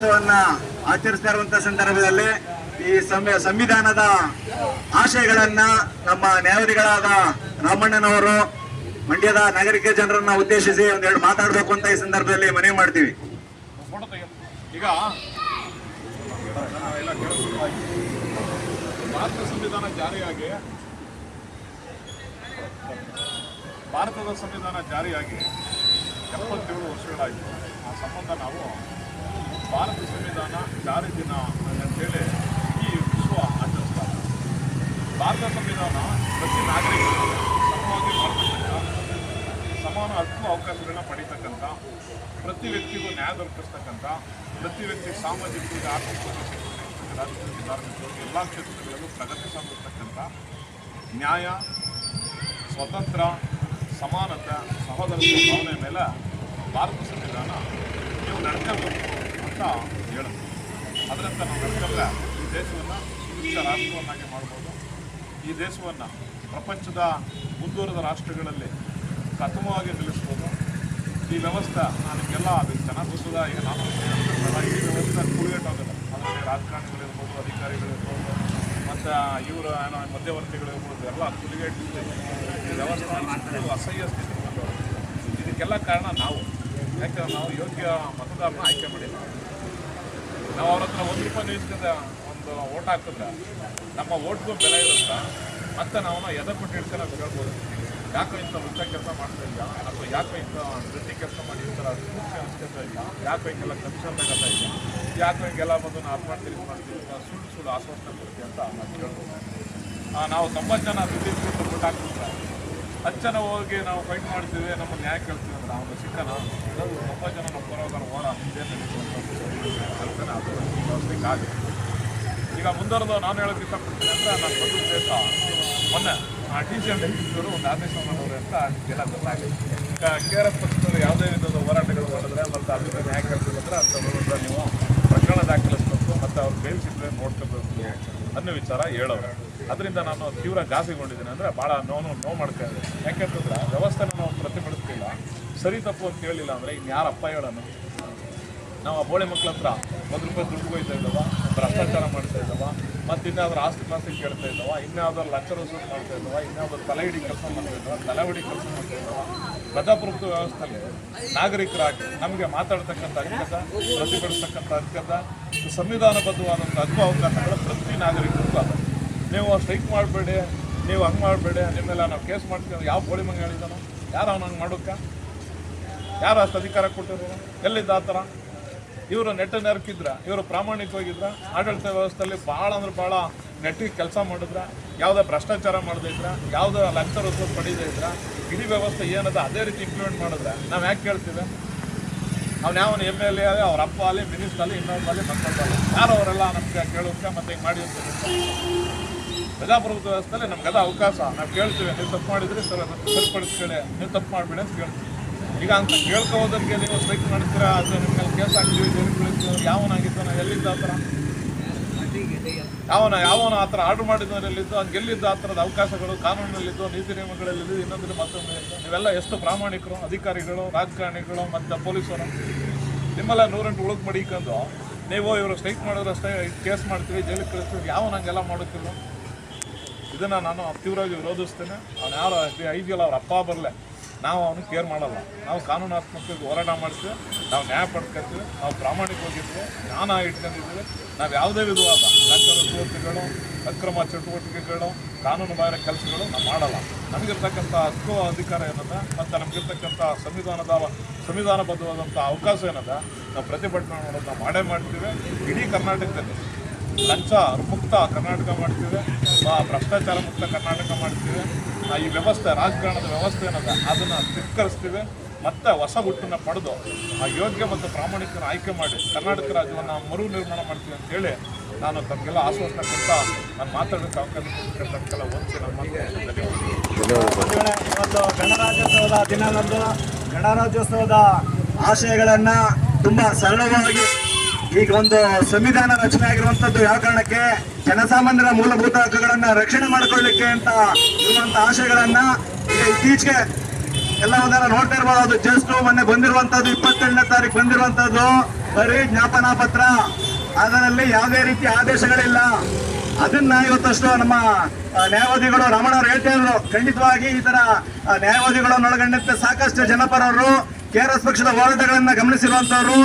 ಆಚರಿಸ್ತಾ ಇರುವಂತಹ ಸಂದರ್ಭದಲ್ಲಿ ಈ ಸಂವಿಧಾನದ ಆಶಯಗಳನ್ನ ನಮ್ಮ ನ್ಯಾಯವಾದಿಗಳಾದ ರಾಮಣ್ಣನವರು ಮಂಡ್ಯದ ನಾಗರಿಕ ಜನರನ್ನ ಉದ್ದೇಶಿಸಿ ಒಂದೆರಡು ಮಾತಾಡಬೇಕು ಅಂತ ಈ ಸಂದರ್ಭದಲ್ಲಿ ಮನವಿ ಮಾಡ್ತೀವಿ. ಈಗ ಭಾರತ ಸಂವಿಧಾನ ಜಾರಿಯಾಗಿ ಭಾರತದ ಸಂವಿಧಾನ ಜಾರಿಯಾಗಿ 77 ವರ್ಷಗಳಾಯಿತು. ಆ ಸಂಬಂಧ ನಾವು ಭಾರತ ಸಂವಿಧಾನ ಜಾರಿ ದಿನ ಅಂತೇಳಿ ಈ ವಿಶ್ವ ಆಚರಿಸ್ತಾರೆ. ಭಾರತ ಸಂವಿಧಾನ ಪ್ರತಿ ನಾಗರಿಕರು ಸಮವಾಗಿ ಮಾಡ್ತಕ್ಕಂಥ, ಸಮಾನ ಹಕ್ಕು ಅವಕಾಶಗಳನ್ನ ಪಡೀತಕ್ಕಂಥ, ಪ್ರತಿ ವ್ಯಕ್ತಿಗೂ ನ್ಯಾಯ ದೊರಕಿಸ್ತಕ್ಕಂಥ, ಪ್ರತಿ ವ್ಯಕ್ತಿ ಸಾಮಾಜಿಕ ಆರ್ಥಿಕ ರಾಜಕೀಯ ಧಾರ್ಮಿಕ ಎಲ್ಲ ಕ್ಷೇತ್ರಗಳಲ್ಲೂ ಪ್ರಗತಿ ಸಾಧಿಸ್ತಕ್ಕಂಥ ನ್ಯಾಯ, ಸ್ವತಂತ್ರ, ಸಮಾನತೆ, ಸಹೋದರತ್ವ ಭಾವನೆ ಮೇಲೆ ಭಾರತ ಸಂವಿಧಾನ ನೀವು ನಡ್ಕೋಬೇಕು ಅಂತ ಹೇಳುತ್ತೆ. ಅದರಂತೆ ನಾವು ನಡ್ಕೊಂಡ್ರೆ ಈ ದೇಶವನ್ನು ಸುಭಿಕ್ಷ ರಾಷ್ಟ್ರವನ್ನಾಗಿ ಮಾಡ್ಬೋದು. ಈ ದೇಶವನ್ನು ಪ್ರಪಂಚದ ಮುಂದುವರೆದ ರಾಷ್ಟ್ರಗಳಲ್ಲಿ ಪ್ರಥಮವಾಗಿ ನಿಲ್ಲಿಸ್ಬೋದು. ಈ ವ್ಯವಸ್ಥೆ ನನಗೆಲ್ಲ ಅದು ಚೆನ್ನಾಗಿಸೋದ ಈಗ ನಾನು ಈ ವ್ಯವಸ್ಥೆ ಕುಳಿಗೇಟಾಗೋದು. ಅದರಲ್ಲಿ ರಾಜಕಾರಣಿಗಳಿರ್ಬೋದು, ಅಧಿಕಾರಿಗಳಿರ್ಬೋದು, ಮತ್ತು ಇವರು ಏನೋ ಮಧ್ಯವರ್ತಿಗಳಿರ್ಬೋದು, ಎಲ್ಲ ಕುಲಿಗೇಟಿದೆ. ಈ ವ್ಯವಸ್ಥೆ ಅಸಹ್ಯ ಸ್ಥಿತಿ ಬಂದವರು. ಇದಕ್ಕೆಲ್ಲ ಕಾರಣ ನಾವು. ಯಾಕಂದ್ರೆ ನಾವು ಯೋಗ್ಯ ಮತದಾರನ ಆಯ್ಕೆ ಮಾಡಿಲ್ಲ. ನಾವು ಅವ್ರ ಹತ್ರ ₹1 ನಿಲ್ಸ್ಕೊಂಡ ಒಂದು ಓಟ್ ಹಾಕಿದ್ರೆ ನಮ್ಮ ಓಟ್ಗೂ ಬೆಲೆ ಇರುತ್ತೆ. ಮತ್ತು ನಾವು ಎದೆ ಕೊಟ್ಟು ಇಟ್ಕೊಂಡು ಹೇಳ್ಬೋದು, ಯಾಕೋ ಇಂಥ ಮುಖ್ಯ ಕೆಲಸ ಮಾಡ್ತಾ ಇಲ್ಲ, ಅಥವಾ ಯಾಕೋ ಇಂಥ ವೃತ್ತಿ ಕೆಲಸ ಮಾಡಿ ಈ ಥರ ಮುಖ್ಯ ಅನಿಸ್ಕೊತಾ ಇಲ್ಲ, ಯಾಕೋ ಹಿಂಗೆಲ್ಲ ಕಮಿಷನ್ ತಗೋತಾ ಇಲ್ಲ, ಯಾಕೋ ಹಿಂಗೆಲ್ಲ ಬಂದು ನಾವು ಮಾಡ್ತೀವಿ ಸುಳ್ಳು ಆಶ್ವಾಸನೆ ಕೊಡ್ತೀವಿ ಅಂತ ನಾವು ಹೇಳ್ಬೋದು. ನಾವು 90 ಜನ ದುಡ್ಡಿಸ್ಬಿಟ್ಟು ಓಟ್ ಹಾಕ್ತಿದ್ರೆ 10 ಜನ ಹೋಗಿ ನಾವು ಫೈಟ್ ಮಾಡ್ತೀವಿ, ನಮ್ಮ ನ್ಯಾಯ ಕೇಳ್ತೀವಿ ಅಂದ್ರೆ ಅವನು ಸಿಕ್ಕನ 90 ಜನ ನಮ್ಮ ಪರವಾಗಿ ಹೋರ ಹಿಂದೆ ನಡೀತಂತ ಅದು ವ್ಯವಸ್ಥೆಗಾಗಿ. ಈಗ ಮುಂದುವರೆದು ನಾನು ಹೇಳೋಕ್ಕೆ ಇಷ್ಟಪಡ್ತೀನಿ ಅಂದರೆ ನಾನು ಬಂದು ದೇಶ ಮೊನ್ನೆ TCM ಒಂದು ಆದೇಶ ಮಾಡೋರು ಅಂತ ಎಲ್ಲ ಗೊತ್ತಾಗಿದೆ. ಈಗ KRS ಪಕ್ಷದವರು ಯಾವುದೇ ವಿಧದ ಹೋರಾಟಗಳು ಮಾಡಿದ್ರೆ ಮತ್ತು ಅದಕ್ಕೆ ನ್ಯಾಯ ಕೇಳ್ತಿದ್ರೆ ಅಂತ ನೀವು ಪ್ರಕರಣ ದಾಖಲಿಸಬೇಕು ಮತ್ತು ಅವ್ರು ಬೇಲ್ ಸಿಕ್ಕರೆ ನೋಡ್ಕೋಬೇಕು ಅನ್ನೋ ವಿಚಾರ ಹೇಳೋರು. ಅದರಿಂದ ನಾನು ತೀವ್ರ ಗಾಸಿಗೊಂಡಿದ್ದೀನಿ. ಅಂದರೆ ಭಾಳ ನೋವು ಮಾಡ್ತಾ ಇದ್ದೀನಿ. ಯಾಕೆಂತಂದ್ರೆ ವ್ಯವಸ್ಥೆನ ನಾವು ಪ್ರತಿಭಟಿಸ್ತಿಲ್ಲ, ಸರಿ ತಪ್ಪು ಅಂತ ಹೇಳಿಲ್ಲ ಅಂದರೆ ಇನ್ಯಾರಪ್ಪ ಹೇಳೋಣ. ನಾವು ಆ ಬೋಳೆ ಮಕ್ಳ ಹತ್ರ ₹1 ದುಡ್ಡು ಹೋಯ್ತಾ ಇದ್ದಾವ, ಭ್ರಷ್ಟಾಚಾರ ಮಾಡ್ತಾ ಇದ್ದಾವ, ಮತ್ತು ಇನ್ಯಾವ್ದಾರು ಆಸ್ತಿ ಪಾಸ್ತಿ ಕೇಳ್ತಾ ಇದ್ದಾವ, ಇನ್ಯಾವ್ದಾರು ಲಂಚ ವಸೂಲು ಮಾಡ್ತಾ ಇದ್ದಾವ, ಇನ್ಯಾವ್ದಾರು ತಲೆ ಹಿಡಿ ಕೆಲಸ ಮಾಡ್ತಾ ಇದ್ದಾವ, ತಲೆವಡಿ ಕೆಲಸ ಮಾಡ್ತಾ ಇದ್ದಾವ. ಪ್ರಜಾಪ್ರಭುತ್ವ ವ್ಯವಸ್ಥೆಯಲ್ಲಿ ನಾಗರಿಕರಾಗಿ ನಮಗೆ ಮಾತಾಡ್ತಕ್ಕಂಥ ಅಧಿಕತ, ಪ್ರತಿಭಟಿಸ್ತಕ್ಕಂಥ ಅಧಿಕತ, ಸಂವಿಧಾನಬದ್ಧವಾದಂಥ ಹಕ್ಕು ಅವಕಾಶಗಳು ಪ್ರತಿ ನಾಗರಿಕರಿಗೂ ಅದ. ನೀವು ಸ್ಟ್ರೈಕ್ ಮಾಡಬೇಡಿ, ನೀವು ಹಂಗೆ ಮಾಡಬೇಡಿ, ನಿಮ್ಮೆಲ್ಲ ನಾವು ಕೇಸ್ ಮಾಡ್ತೀವಿ. ಯಾವ ಬೋಳಿ ಮಂಗ ಹೇಳಿದಾನೋ? ಯಾರು ಅವ್ನು ಹಂಗೆ ಮಾಡೋಕ್ಕೆ? ಯಾರು ಅಷ್ಟು ಅಧಿಕಾರ ಕೊಟ್ಟಿರೋರು? ಎಲ್ಲಿದ್ದ ಆ ಥರ? ಇವರು ನೆರಕಿದ್ರ, ಇವರು ಪ್ರಾಮಾಣಿಕವಾಗಿದ್ರ, ಆಡಳಿತ ವ್ಯವಸ್ಥೆಯಲ್ಲಿ ಭಾಳ ಅಂದ್ರೆ ಭಾಳ ನೆಟ್ಟಿಗೆ ಕೆಲಸ ಮಾಡಿದ್ರ, ಯಾವುದೇ ಭ್ರಷ್ಟಾಚಾರ ಮಾಡದೇ ಇದ್ರ, ಯಾವುದೇ ಲಂಚ ವಸೂಲು ಪಡೀದೇ ಇದ್ರ, ಇಡೀ ವ್ಯವಸ್ಥೆ ಏನದ ಅದೇ ರೀತಿ ಇಂಪ್ಲಿಮೆಂಟ್ ಮಾಡಿದ್ರೆ ನಾವು ಯಾಕೆ ಕೇಳ್ತೀವಿ? ಅವ್ನು ಯಾವನು MLA ಆಗಲಿ, ಅವ್ರ ಅಪ್ಪ ಆಗಲಿ, ಮಿನಿಸ್ಟರ್ ಆಗಲಿ, ಇನ್ನೊಬ್ಬಲ್ಲಿ ಮಕ್ಕಳಲ್ಲ, ಯಾರು ಅವರೆಲ್ಲ ನಮ್ಗೆ ಕೇಳೋಕ್ಕೆ ಮತ್ತು ಹಿಂಗೆ ಮಾಡಿ ಅಂತ ಪ್ರಜಾಪ್ರಭುತ್ವ ವ್ಯವಸ್ಥೆಯಲ್ಲಿ ನಮ್ಗೆಲ್ಲ ಅವಕಾಶ. ನಾವು ಕೇಳ್ತೀವಿ, ನೀವು ತಪ್ಪು ಮಾಡಿದ್ರಿ ಸರಿಪಡಿಸ್ಕೊಳ್ಳಿ, ನೀವು ತಪ್ಪು ಮಾಡಬೇಡಿ ಅಂತ ಕೇಳ್ತೀವಿ. ಈಗ ಅಂತ ಕೇಳ್ಕೋದಕ್ಕೆ ನೀವು ಸ್ಟ್ರೈಕ್ ಮಾಡ್ತೀರಾ, ಅದು ನಿಮ್ಮ ಮೇಲೆ ಕೇಸ್ ಹಾಕ್ತೀವಿ, ಜೈಲಿಗೆ ಬೀಳ್ತೀವಿ. ಯಾವನಾಗಿದ್ದಾನೋ? ಎಲ್ಲಿದ್ದ ಆ ಥರ? ಯಾವನ ಆ ಥರ ಆರ್ಡ್ರ್ ಮಾಡಿದವರೆಲ್ಲಿದ್ದು, ಹಂಗೆ ಎಲ್ಲಿದ್ದು ಆ ಥರದ ಅವಕಾಶಗಳು ಕಾನೂನಿನಲ್ಲಿದ್ದು, ನೀತಿ ನಿಯಮಗಳಲ್ಲಿದ್ದು, ಇನ್ನೊಂದು ಮತ್ತೊಂದು ನೀವೆಲ್ಲ ಎಷ್ಟು ಪ್ರಾಮಾಣಿಕರು, ಅಧಿಕಾರಿಗಳು, ರಾಜಕಾರಣಿಗಳು ಮತ್ತು ಪೊಲೀಸರು. ನಿಮ್ಮೆಲ್ಲ 108 ಉಳುಕ್ ಮಡಿಕೊಂಡು ನೀವು ಇವರು ಸ್ಟ್ರೈಕ್ ಮಾಡಿದ್ರಷ್ಟೇ ಕೇಸ್ ಮಾಡ್ತೀವಿ, ಜೈಲಿಗೆ ಕಳಿಸ್ತೀವಿ. ಯಾವನ ಹಂಗೆಲ್ಲ ಮಾಡೋಕ್ಕಿಲ್ಲ. ಇದನ್ನು ನಾನು ತೀವ್ರವಾಗಿ ವಿರೋಧಿಸ್ತೇನೆ. ಅವ್ನು ಯಾರು ಐದಿಯಲ್ಲ ಅವ್ರ ಅಪ್ಪ ಬರಲೆ, ನಾವು ಅವನು ಕೇರ್ ಮಾಡಲ್ಲ. ನಾವು ಕಾನೂನಾತ್ಮಕವಾಗಿ ಹೋರಾಟ ಮಾಡ್ತೀವಿ, ನಾವು ನ್ಯಾಯ ಪಡ್ಕೊತೀವಿ, ನಾವು ಪ್ರಾಮಾಣಿಕವಾಗಿರ್ತೀವಿ, ಜ್ಞಾನ ಇಟ್ಕೊಂಡಿದ್ದೀವಿ. ನಾವು ಯಾವುದೇ ವಿಧವಾದ ಲಂಚ ವಸೂಲಿಗಳು, ಅಕ್ರಮ ಚಟುವಟಿಕೆಗಳು, ಕಾನೂನು ಬಾಹಿರ ಕೆಲಸಗಳು ನಾವು ಮಾಡಲ್ಲ. ನಮಗಿರ್ತಕ್ಕಂಥ ಹಕ್ಕು ಅಧಿಕಾರ ಏನದ ಮತ್ತು ನಮಗಿರ್ತಕ್ಕಂಥ ಸಂವಿಧಾನಬದ್ಧವಾದಂಥ ಅವಕಾಶ ಏನದ, ನಾವು ಪ್ರತಿಭಟನೆ ಮಾಡೋದು ನಾವು ಮಾಡೇ ಮಾಡ್ತೀವಿ. ಇಡೀ ಕರ್ನಾಟಕದಲ್ಲಿ ಲಂಚ ಮುಕ್ತ ಕರ್ನಾಟಕ ಮಾಡ್ತೀವಿ, ಭ್ರಷ್ಟಾಚಾರ ಮುಕ್ತ ಕರ್ನಾಟಕ ಮಾಡ್ತೀವಿ. ಈ ವ್ಯವಸ್ಥೆ, ರಾಜಕಾರಣದ ವ್ಯವಸ್ಥೆ ಏನದ ಅದನ್ನು ಧಿಕ್ಕರಿಸ್ತೀವಿ ಮತ್ತು ಹೊಸ ಹುಟ್ಟನ್ನು ಪಡೆದು ಆ ಯೋಗ್ಯ ಮತ್ತು ಪ್ರಾಮಾಣಿಕನ ಆಯ್ಕೆ ಮಾಡಿ ಕರ್ನಾಟಕ ರಾಜ್ಯವನ್ನು ಮರು ನಿರ್ಮಾಣ ಮಾಡ್ತೀವಿ ಅಂತೇಳಿ ನಾನು ತಮಗೆಲ್ಲ ಆಶ್ವಾಸನೆ ಕೊಡ್ತಾ ನಾನು ಮಾತಾಡೋಕ್ಕೆ ಅವಕಾಶ ಕೊಟ್ಟಿರ್ತಕ್ಕಂಥ ಒಂದು ನಮ್ಮ ಇವತ್ತು ಗಣರಾಜ್ಯೋತ್ಸವದ ದಿನದಂದು ಗಣರಾಜ್ಯೋತ್ಸವದ ಆಶಯಗಳನ್ನು ತುಂಬ ಸರಳವಾಗಿ ಈಗ ಒಂದು ಸಂವಿಧಾನ ರಚನೆ ಆಗಿರುವಂತದ್ದು ಯಾವ ಕಾರಣಕ್ಕೆ? ಜನಸಾಮಾನ್ಯರ ಮೂಲಭೂತ ಹಕ್ಕುಗಳನ್ನ ರಕ್ಷಣೆ ಮಾಡ್ಕೊಳ್ಳಿಕ್ಕೆ ಅಂತ ಇರುವಂತ ಆಶಯಗಳನ್ನ ಈಗ ಇತ್ತೀಚೆಗೆ ಎಲ್ಲ ಒಂದರ ನೋಡ್ತಾ ಇರ್ಬೋದು. ಅದು ಜಸ್ಟ್ ಮೊನ್ನೆ ಬಂದಿರುವಂತದ್ದು 27ನೇ ತಾರೀಕು ಬಂದಿರುವಂತದ್ದು ಬರೀ ಜ್ಞಾಪನಾ ಪತ್ರ, ಅದರಲ್ಲಿ ಯಾವುದೇ ರೀತಿ ಆದೇಶಗಳಿಲ್ಲ. ಅದನ್ನ ಇವತ್ತಷ್ಟು ನಮ್ಮ ನ್ಯಾಯವಾದಿಗಳು ರಮಣವ್ರು ಹೇಳ್ತಾ ಇದ್ರು. ಖಂಡಿತವಾಗಿ ಈ ತರ ನ್ಯಾಯವಾದಿಗಳನ್ನು ಒಳಗೊಂಡಂತೆ ಸಾಕಷ್ಟು ಜನಪರರು KRS ಪಕ್ಷದ ಹೋರಾಟಗಳನ್ನ ಗಮನಿಸಿರುವಂತವರು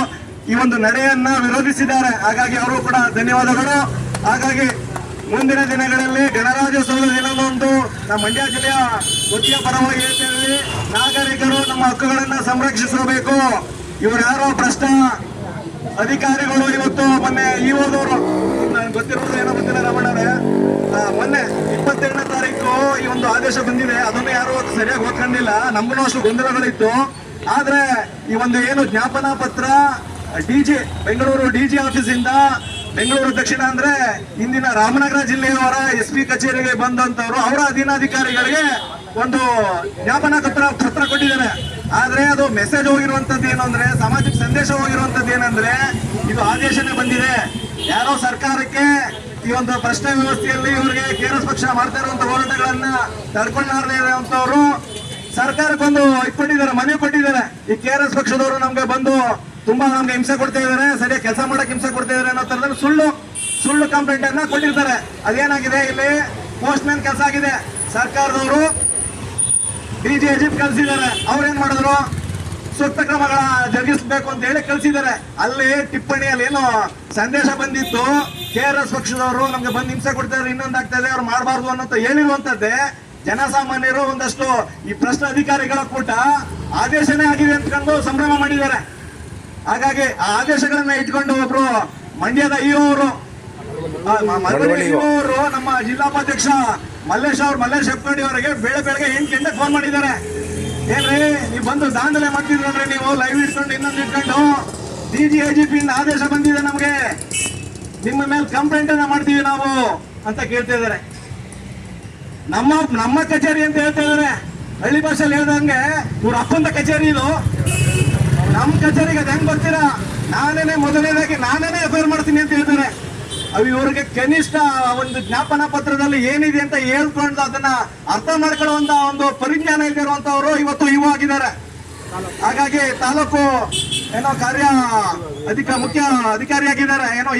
ಈ ಒಂದು ನಡೆಯನ್ನ ವಿರೋಧಿಸಿದ್ದಾರೆ. ಹಾಗಾಗಿ ಅವರು ಕೂಡ ಧನ್ಯವಾದಗಳು. ಹಾಗಾಗಿ ಮುಂದಿನ ದಿನಗಳಲ್ಲಿ ಗಣರಾಜ್ಯೋತ್ಸವದ ದಿನದಂದು ನಮ್ಮ ಮಂಡ್ಯ ಜಿಲ್ಲೆಯ ವತಿಯ ಪರವಾಗಿ ಹೇಳ್ತೇವೆ, ನಾಗರಿಕರು ನಮ್ಮ ಹಕ್ಕುಗಳನ್ನ ಸಂರಕ್ಷಿಸಬೇಕು. ಇವರು ಯಾರೋ ಭ್ರಷ್ಟ ಅಧಿಕಾರಿಗಳು ಇವತ್ತು ಮೊನ್ನೆ ಹೋದವರು ಗೊತ್ತಿರೋದು ಏನೋ ಗೊತ್ತಿಲ್ಲ ರಮಣರೇ, ಮೊನ್ನೆ 22ನೇ ತಾರೀಕು ಈ ಒಂದು ಆದೇಶ ಬಂದಿದೆ. ಅದನ್ನು ಯಾರು ಸರಿಯಾಗಿ ಓದ್ಕೊಂಡಿಲ್ಲ, ನಮಗೂ ಅಷ್ಟು ಗೊಂದಲಗಳಿತ್ತು. ಆದ್ರೆ ಈ ಒಂದು ಏನು ಜ್ಞಾಪನಾ ಪತ್ರ ಬೆಂಗಳೂರು ಡಿಜಿ ಆಫೀಸಿಂದ ಬೆಂಗಳೂರು ದಕ್ಷಿಣ ಅಂದ್ರೆ ಇಂದಿನ ರಾಮನಗರ ಜಿಲ್ಲೆಯವರ SP ಕಚೇರಿಗೆ ಬಂದಂತವ್ರು ಅವರ ಅಧೀನಾಧಿಕಾರಿಗಳಿಗೆ ಒಂದು ಜ್ಞಾಪನಾ ಪತ್ರ ಕೊಟ್ಟಿದ್ದಾರೆ. ಆದ್ರೆ ಅದು ಮೆಸೇಜ್ ಹೋಗಿರುವಂತದ್ದು ಏನು ಅಂದ್ರೆ, ಸಮಾಜಕ್ಕೆ ಸಂದೇಶ ಹೋಗಿರುವಂತದ್ದು ಏನಂದ್ರೆ, ಇದು ಆದೇಶನೇ ಬಂದಿದೆ. ಯಾರೋ ಸರ್ಕಾರಕ್ಕೆ ಈ ಒಂದು ಪ್ರಶ್ನೆ ವ್ಯವಸ್ಥೆಯಲ್ಲಿ ಇವರಿಗೆ KRS ಪಕ್ಷ ಮಾಡ್ತಾ ಇರುವಂತ ಹೋರಾಟಗಳನ್ನ ತಡ್ಕೊಂಡಾರದೇ ಇರುವಂತವ್ರು ಸರ್ಕಾರಕ್ಕೊಂದು ಕೊಟ್ಟಿದ್ದಾರೆ, ಮನವಿ ಕೊಟ್ಟಿದ್ದಾರೆ. ಈ KRS ಪಕ್ಷದವರು ನಮ್ಗೆ ಬಂದು ತುಂಬಾ ನಮ್ಗೆ ಹಿಂಸೆ ಕೊಡ್ತಾ ಇದಾರೆ, ಸರಿಯಾಗಿ ಕೆಲಸ ಮಾಡಕ್ ಹಿಂಸೆ ಕೊಡ್ತಾ ಇದಾರೆ ಅನ್ನೋ ತರದಲ್ಲಿ ಸುಳ್ಳು ಕಂಪ್ಲೇಂಟ್ ಅನ್ನ ಕೊಟ್ಟಿರ್ತಾರೆ. ಅದೇನಾಗಿದೆ, ಇಲ್ಲಿ ಪೋಸ್ಟ್ ಮ್ಯಾನ್ ಕೆಲಸ ಆಗಿದೆ. ಸರ್ಕಾರದವರು DGIG ಕಳ್ಸಿದ್ದಾರೆ. ಅವ್ರೇನ್ ಮಾಡಿದ್ರು, ಸೂಕ್ತ ಕ್ರಮಗಳ ಜರುಗಿಸಬೇಕು ಅಂತ ಹೇಳಿ ಕಳ್ಸಿದ್ದಾರೆ. ಅಲ್ಲಿ ಟಿಪ್ಪಣಿಯಲ್ಲಿ ಏನೋ ಸಂದೇಶ ಬಂದಿತ್ತು, KRS ಪಕ್ಷದವರು ನಮ್ಗೆ ಬಂದು ಹಿಂಸೆ ಕೊಡ್ತಾ ಇದ್ದಾರೆ, ಇನ್ನೊಂದಾಗ್ತಾ ಇದೆ, ಅವ್ರು ಮಾಡಬಾರ್ದು ಅನ್ನೋ ಹೇಳಿರುವಂತದ್ದೇ. ಜನಸಾಮಾನ್ಯರು ಒಂದಷ್ಟು ಈ ಭ್ರಷ್ಟ ಅಧಿಕಾರಿಗಳ ಕೂಟ ಆದೇಶನೇ ಆಗಿದೆ ಅಂದ್ಕೊಂಡು ಸಂಭ್ರಮ ಮಾಡಿದ್ದಾರೆ. ಹಾಗಾಗಿ ಆ ಆದೇಶಗಳನ್ನ ಇಟ್ಕೊಂಡು ಒಬ್ರು ಮಂಡ್ಯದ ಅವರು ನಮ್ಮ ಜಿಲ್ಲಾಪಾಧ್ಯಕ್ಷ ಮಲ್ಲೇಶ್ ಹೆಪ್ಪಂಡಿ ಅವರಿಗೆ ಬೆಳಗ್ಗೆ 8 ಗಂಟೆಗೆ ಫೋನ್ ಮಾಡಿದ್ದಾರೆ. ಏನ್ರಿ ನೀವು ಬಂದು ದಾಂಧಲೆ ಮಾಡ್ತಿದ್ರಲ್ರಿ, ನೀವು ಲೈವ್ ಇಟ್ಕೊಂಡು ಇನ್ನೊಂದು ಇಟ್ಕೊಂಡು DGIGP ಇಂದ ಆದೇಶ ಬಂದಿದೆ, ನಮ್ಗೆ ನಿಮ್ಮ ಮೇಲೆ ಕಂಪ್ಲೇಂಟ್ ಅನ್ನ ಮಾಡ್ತೀವಿ ನಾವು ಅಂತ ಕೇಳ್ತಾ ಇದಾರೆ. ನಮ್ಮ ಕಚೇರಿ ಅಂತ ಹೇಳ್ತಾ ಇದಾರೆ. ಹಳ್ಳಿ ಭಾಷೆಯಲ್ಲಿ ಹೇಳ್ದಂಗೆ ಇವ್ರ ಅಪ್ಪಂತ ಕಚೇರಿ ಇದು. ನಮ್ಮ ಕಚೇರಿಗೆ ಅದು ಹೆಂಗ್ ಬರ್ತೀರಾ, ಮೊದಲನೇದಾಗಿ ನಾನೇನೆ FIR ಮಾಡ್ತೀನಿ ಅಂತ ಹೇಳ್ತಾರೆ. ಅವು ಇವರಿಗೆ ಕನಿಷ್ಠ ಒಂದು ಜ್ಞಾಪನಾ ಪತ್ರದಲ್ಲಿ ಏನಿದೆ ಅಂತ ಹೇಳ್ಕೊಂಡು ಅದನ್ನ ಅರ್ಥ ಮಾಡ್ಕೊಳ್ಳುವಂತ ಒಂದು ಪರಿಜ್ಞಾನ ಇರುವಂತವರು ಇವತ್ತು ಆಗಿದ್ದಾರೆ. ಹಾಗಾಗಿ ತಾಲೂಕು ಏನೋ ಮುಖ್ಯ ಅಧಿಕಾರಿಯಾಗಿದ್ದಾರೆ, ಏನೋ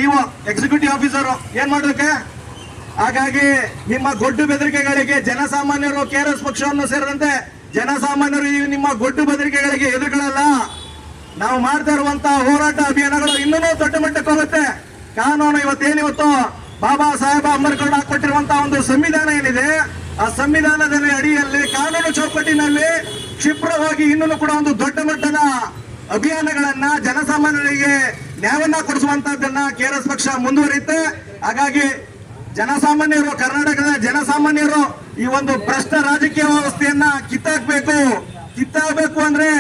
ಎಕ್ಸಿಕ್ಯೂಟಿವ್ ಆಫೀಸರ್ ಏನ್ ಮಾಡೋಕೆ. ಹಾಗಾಗಿ ನಿಮ್ಮ ಗೊಡ್ಡು ಬೆದರಿಕೆಗಳಿಗೆ ಜನಸಾಮಾನ್ಯರು KRS ಪಕ್ಷವನ್ನು ಸೇರಿದಂತೆ ಜನಸಾಮಾನ್ಯರು ಈ ನಿಮ್ಮ ಗೊಡ್ಡು ಬೆದರಿಕೆಗಳಿಗೆ ಎದುರುಗಳಲ್ಲ. ನಾವು ಮಾಡ್ತಾ ಇರುವಂತಹ ಹೋರಾಟ ಅಭಿಯಾನಗಳು ಇನ್ನೂ ದೊಡ್ಡ ಮಟ್ಟಕ್ಕೆ ಹೋಗುತ್ತೆ. ಕಾನೂನು ಇವತ್ತು ಬಾಬಾ ಸಾಹೇಬ್ ಅಂಬೇಡ್ಕರ್ ಹಾಕೊಟ್ಟಿರುವಂತಹ ಒಂದು ಸಂವಿಧಾನ ಏನಿದೆ, ಆ ಸಂವಿಧಾನದ ಅಡಿಯಲ್ಲಿ ಕಾನೂನು ಚೌಕಟ್ಟಿನಲ್ಲಿ ಕ್ಷಿಪ್ರವಾಗಿ ಇನ್ನೂ ಕೂಡ ಒಂದು ದೊಡ್ಡ ಮಟ್ಟದ ಅಭಿಯಾನಗಳನ್ನ ಜನಸಾಮಾನ್ಯರಿಗೆ ನ್ಯಾಯವನ್ನ ಕೊಡಿಸುವಂತಹದ್ದನ್ನ KRS ಪಕ್ಷ ಮುಂದುವರಿಯುತ್ತೆ. ಹಾಗಾಗಿ ಜನಸಾಮಾನ್ಯರು, ಕರ್ನಾಟಕದ ಜನಸಾಮಾನ್ಯರು ಈ ಒಂದು ಭ್ರಷ್ಟ ರಾಜಕೀಯ ವ್ಯವಸ್ಥೆಯನ್ನ ಕಿತ್ತಾಗಬೇಕು ಅಂದ್ರೆ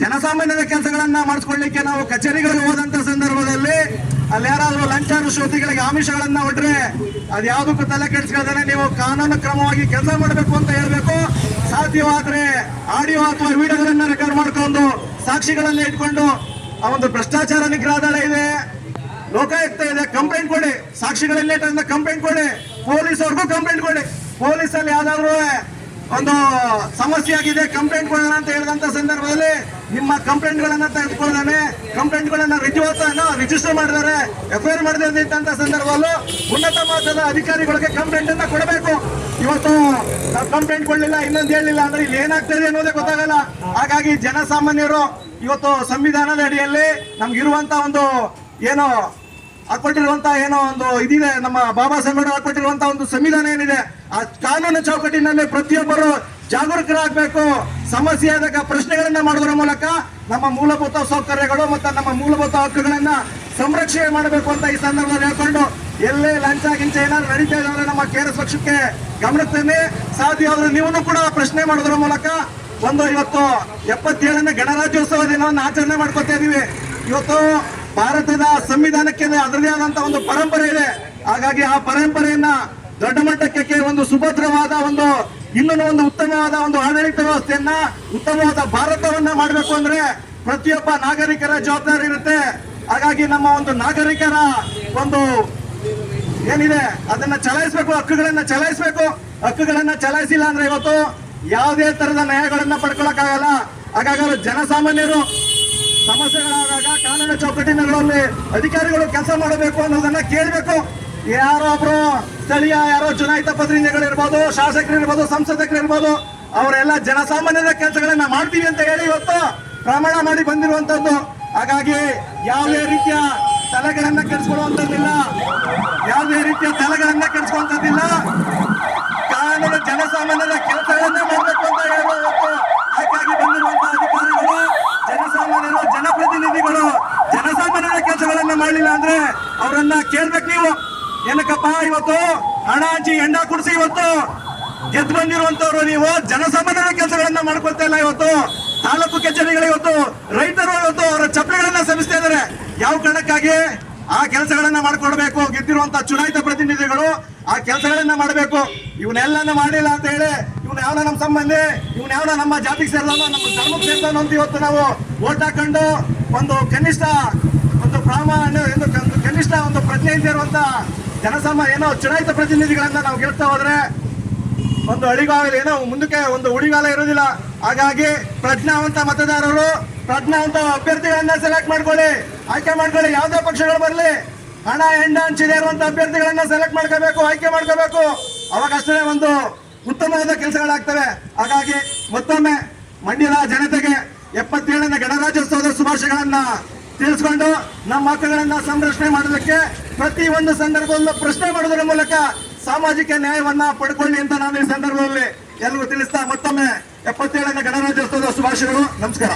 ಜನಸಾಮಾನ್ಯರ ಕೆಲಸಗಳನ್ನ ಮಾಡಿಸ್ಕೊಳ್ಳಿಕ್ಕೆ ನಾವು ಕಚೇರಿಗಳಿಗೆ ಹೋದಂತ ಸಂದರ್ಭದಲ್ಲಿ ಅಲ್ಲಿ ಯಾರಾದ್ರೂ ಲಂಚ ರುಶ್ವತಿಗಳಿಗೆ ಆಮಿಷಗಳನ್ನ ಹೊಟ್ರೆ ಅದ್ಯಾವುದಕ್ಕೂ ತಲೆ ಕೆಡಿಸ್ಕೊಳ್ದೇನೆ ನೀವು ಕಾನೂನು ಕ್ರಮವಾಗಿ ಕೆಲಸ ಮಾಡಬೇಕು ಅಂತ ಹೇಳ್ಬೇಕು. ಸಾಧ್ಯವಾದ್ರೆ ಆಡಿಯೋ ಅಥವಾ ವಿಡಿಯೋಗಳನ್ನ ರೆಕಾರ್ಡ್ ಮಾಡ್ಕೊಂಡು ಸಾಕ್ಷಿಗಳನ್ನ ಇಟ್ಕೊಂಡು ಆ ಒಂದು ಭ್ರಷ್ಟಾಚಾರ ನಿಗ್ರಹ ದಳ ಇದೆ, ಲೋಕಾಯುಕ್ತ ಇದೆ, ಕಂಪ್ಲೇಂಟ್ ಕೊಡಿ. ಸಾಕ್ಷಿಗಳೆಲ್ಲ ಕಂಪ್ಲೇಂಟ್ ಕೊಡಿ, ಪೊಲೀಸವ್ರಿಗೂ ಕಂಪ್ಲೇಂಟ್ ಕೊಡಿ. ಪೊಲೀಸಲ್ಲಿ ಯಾವ್ದಾದ್ರು ಒಂದು ಸಮಸ್ಯೆ ಆಗಿದೆ ಕಂಪ್ಲೇಂಟ್ ಕೊಡೋಣ ಅಂತ ಹೇಳಿದಂತ ಸಂದರ್ಭದಲ್ಲಿ ನಿಮ್ಮ ಕಂಪ್ಲೇಂಟ್ ಗಳನ್ನ ತೆಗೆದುಕೊಳ್ಳಾನೆ, ಕಂಪ್ಲೇಂಟ್ ಗಳನ್ನ ರಿಜಿಸ್ಟರ್ ಮಾಡಿದ್ದಾರೆ, FIR ಮಾಡಿದೆ ಅಂತ ಸಂದರ್ಭದಲ್ಲೂ ಉನ್ನತ ಮಟ್ಟದ ಅಧಿಕಾರಿಗಳಿಗೆ ಕಂಪ್ಲೇಂಟ್ ಅನ್ನ ಕೊಡಬೇಕು. ಇವತ್ತು ಕಂಪ್ಲೇಂಟ್ ಕೊಡ್ಲಿಲ್ಲ, ಇನ್ನೊಂದು ಹೇಳಿಲ್ಲ ಅಂದ್ರೆ ಇಲ್ಲಿ ಏನಾಗ್ತದೆ ಅನ್ನೋದೇ ಗೊತ್ತಾಗಲ್ಲ. ಹಾಗಾಗಿ ಜನಸಾಮಾನ್ಯರು ಇವತ್ತು ಸಂವಿಧಾನದ ಅಡಿಯಲ್ಲಿ ನಮ್ಗಿರುವಂತ ಒಂದು ಏನೋ ಹಾಕೊಟ್ಟಿರುವಂತ ಏನೋ ಒಂದು ಇದಿದೆ, ನಮ್ಮ ಬಾಬಾ ಸಾಹೇಬ್ ಹಾಕೊಟ್ಟಿರುವಂತ ಒಂದು ಸಂವಿಧಾನ ಏನಿದೆ, ಆ ಕಾನೂನು ಚೌಕಟ್ಟಿನಲ್ಲಿ ಪ್ರತಿಯೊಬ್ಬರು ಜಾಗರೂಕರಾಗಬೇಕು. ಸಮಸ್ಯೆ ಆದಾಗ ಪ್ರಶ್ನೆಗಳನ್ನ ಮಾಡೋದ್ರ ಮೂಲಕ ನಮ್ಮ ಮೂಲಭೂತ ಸೌಕರ್ಯಗಳು ಮತ್ತು ನಮ್ಮ ಮೂಲಭೂತ ಹಕ್ಕುಗಳನ್ನ ಸಂರಕ್ಷಣೆ ಮಾಡಬೇಕು ಅಂತ ಈ ಸಂದರ್ಭದಲ್ಲಿ ಹೇಳ್ಕೊಂಡು, ಎಲ್ಲೇ ಲಂಚ ಗಿಂಚ ಏನಾದ್ರು ನಡೀತಾ ಇದ್ರೆ ನಮ್ಮ KRS ಪಕ್ಷಕ್ಕೆ ಗಮನಿಸ್ತೇನೆ. ಸಾಧ್ಯವಾದ್ರೆ ನೀವು ಕೂಡ ಪ್ರಶ್ನೆ ಮಾಡೋದ್ರ ಮೂಲಕ ಇವತ್ತು 77ನೇ ಗಣರಾಜ್ಯೋತ್ಸವ ದಿನವನ್ನು ಆಚರಣೆ ಮಾಡ್ಕೊತಾ ಇದೀವಿ. ಇವತ್ತು ಭಾರತದ ಸಂವಿಧಾನಕ್ಕೆ ಅದರದೇ ಆದಂತಹ ಒಂದು ಪರಂಪರೆ ಇದೆ. ಹಾಗಾಗಿ ಆ ಪರಂಪರೆಯನ್ನ ದೊಡ್ಡ ಮಟ್ಟಕ್ಕೆ ಒಂದು ಸುಭದ್ರವಾದ ಇನ್ನೂ ಒಂದು ಉತ್ತಮವಾದ ಒಂದು ಆಡಳಿತ ವ್ಯವಸ್ಥೆಯನ್ನ, ಉತ್ತಮವಾದ ಭಾರತವನ್ನ ಮಾಡಬೇಕು ಅಂದ್ರೆ ಪ್ರತಿಯೊಬ್ಬ ನಾಗರಿಕರ ಜವಾಬ್ದಾರಿ ಇರುತ್ತೆ. ಹಾಗಾಗಿ ನಮ್ಮ ಒಂದು ನಾಗರಿಕರ ಒಂದು ಏನಿದೆ ಅದನ್ನ ಚಲಾಯಿಸಬೇಕು, ಹಕ್ಕುಗಳನ್ನ ಚಲಾಯಿಸಿಲ್ಲ ಅಂದ್ರೆ ಇವತ್ತು ಯಾವುದೇ ತರದ ನ್ಯಾಯಗಳನ್ನ ಪಡ್ಕೊಳಕ್ಕಾಗಲ್ಲ. ಹಾಗಾಗಿ ಜನಸಾಮಾನ್ಯರು ಸಮಸ್ಯೆಗಳಾದಾಗ ಕಾನೂನು ಚೌಕಟ್ಟಿನಲ್ಲಿ ಅಧಿಕಾರಿಗಳು ಕೆಲಸ ಮಾಡಬೇಕು ಅನ್ನೋದನ್ನ ಕೇಳಬೇಕು. ಯಾರೋ ಒಬ್ರು ಸ್ಥಳೀಯ ಯಾರೋ ಚುನಾಯಿತ ಪ್ರತಿನಿಧಿಗಳಿರ್ಬೋದು, ಶಾಸಕರಿರ್ಬೋದು, ಸಂಸದರಿರ್ಬೋದು, ಅವರೆಲ್ಲ ಜನಸಾಮಾನ್ಯರ ಕೆಲಸಗಳನ್ನ ಮಾಡ್ತೀವಿ ಅಂತ ಹೇಳಿ ಇವತ್ತು ಪ್ರಮಾಣ ಮಾಡಿ ಬಂದಿರುವಂತದ್ದು. ಹಾಗಾಗಿ ಯಾವುದೇ ರೀತಿಯ ತಲೆಗಳನ್ನ ಕೆಡಿಸ್ಕೊಳ್ಳುವಂತದ್ದಿಲ್ಲ, ಯಾವುದೇ ರೀತಿಯ ತಲೆಗಳನ್ನ ಕೆಡಿಸ್ಕೊಳ್ಳುವಂತದ್ದಿಲ್ಲ. ಕಾನೂನು ಜನಸಾಮಾನ್ಯರ ಕೆಲಸಗಳನ್ನ ಮಾಡಬೇಕು ಅಂತ ಹೇಳುವ ಹಾಗಾಗಿ ಬಂದಿರುವಂತಹ ಅಧಿಕಾರಿಗಳು, ಜನಸಾಮಾನ್ಯರು, ಜನಪ್ರತಿನಿಧಿಗಳು ಜನಸಾಮಾನ್ಯರ ಕೆಲಸಗಳನ್ನ ಮಾಡಲಿಲ್ಲ ಅಂದ್ರೆ ಅವರನ್ನ ಕೇಳ್ಬೇಕು ನೀವು. ಏನಕ್ಕಪ್ಪ ಇವತ್ತು ಹಣ ಹಂಚಿ ಎಂಡ ಕುಡಿಸಿ ಇವತ್ತು ಗೆದ್ದು ಬಂದಿರುವಂತವ್ರು ನೀವು ಜನಸಾಮಾನ್ಯರ ಕೆಲಸಗಳನ್ನ ಮಾಡ್ಕೊಳ್ತಾ ಇಲ್ಲ. ಇವತ್ತು ತಾಲೂಕು ಕಚೇರಿಗಳು ಇವತ್ತು ರೈತರು ಇವತ್ತು ಅವರ ಚಪ್ಪಲಿಗಳನ್ನ ಸವಿಸ್ತಾ ಇದ್ದಾರೆ. ಯಾವ ಕಾರಣಕ್ಕಾಗಿ? ಆ ಕೆಲಸಗಳನ್ನ ಮಾಡ್ಕೊಡ್ಬೇಕು. ಗೆದ್ದಿರುವಂತಹ ಚುನಾಯಿತ ಪ್ರತಿನಿಧಿಗಳು ಆ ಕೆಲಸಗಳನ್ನ ಮಾಡಬೇಕು. ಇವನ್ನೆಲ್ಲನ ಮಾಡಿಲ್ಲ ಅಂತ ಹೇಳಿ ಇವ್ನ ಯಾವನ ನಮ್ಮ ಸಂಬಂಧಿ, ಇವ್ನ ಯಾವನ ನಮ್ಮ ಜಾತಿಗೆ ಸೇರಿದವನು, ನಮ್ಮ ಧರ್ಮಕ್ಕೆ ಸೇರಿದವನು ಅಂತ ಇವತ್ತು ನಾವು ಓಟ್ ಹಾಕೊಂಡು ಒಂದು ಕನಿಷ್ಠ ಒಂದು ಕನಿಷ್ಠ ಒಂದು ಪ್ರಜ್ಞೆ ಇರುವಂತ ಏನೋ ಚುನಾಯಿತ ಪ್ರತಿನಿಧಿಗಳನ್ನ ನಾವು ಗೆಲ್ತಾ ಹೋದ್ರೆ ಒಂದು ಅಳಿಗಾಲ ಏನೋ ಮುಂದಕ್ಕೆ ಒಂದು ಉಳಿಗಾಲ ಇರೋದಿಲ್ಲ. ಹಾಗಾಗಿ ಪ್ರಜ್ಞಾವಂತ ಮತದಾರರು, ಪ್ರಜ್ಞಾವಂತ ಅಭ್ಯರ್ಥಿಗಳನ್ನ ಸೆಲೆಕ್ಟ್ ಮಾಡ್ಕೊಳ್ಳಿ, ಆಯ್ಕೆ ಮಾಡ್ಕೊಳ್ಳಿ. ಯಾವುದೇ ಪಕ್ಷಗಳು ಬರಲಿ, ಹಣ ಹೆಂಡ ಹಂಚಿದೆ ಇರುವಂತ ಅಭ್ಯರ್ಥಿಗಳನ್ನ ಸೆಲೆಕ್ಟ್ ಮಾಡ್ಕೋಬೇಕು, ಆಯ್ಕೆ ಮಾಡ್ಕೋಬೇಕು. ಅವಾಗಷ್ಟೇ ಒಂದು ಉತ್ತಮವಾದ ಕೆಲಸಗಳಾಗ್ತವೆ. ಹಾಗಾಗಿ ಮತ್ತೊಮ್ಮೆ ಮಂಡ್ಯದ ಜನತೆಗೆ 77ನೇ ಗಣರಾಜ್ಯೋತ್ಸವದ ಶುಭಾಶಯಗಳನ್ನ ತಿಳಿಸ್ಕೊಂಡು ನಮ್ಮ ಹಕ್ಕುಗಳನ್ನ ಸಂರಕ್ಷಣೆ ಮಾಡೋದಕ್ಕೆ ಪ್ರತಿ ಒಂದು ಸಂದರ್ಭದಲ್ಲೂ ಪ್ರಶ್ನೆ ಮಾಡೋದ್ರ ಮೂಲಕ ಸಾಮಾಜಿಕ ನ್ಯಾಯವನ್ನ ಪಡ್ಕೊಳ್ಳಿ ಅಂತ ನಾನು ಈ ಸಂದರ್ಭದಲ್ಲಿ ಎಲ್ಲರಿಗೂ ತಿಳಿಸ್ತಾ ಮತ್ತೊಮ್ಮೆ 77ನೇ ಗಣರಾಜ್ಯೋತ್ಸವದ ಶುಭಾಶಯಗಳು. ನಮಸ್ಕಾರ.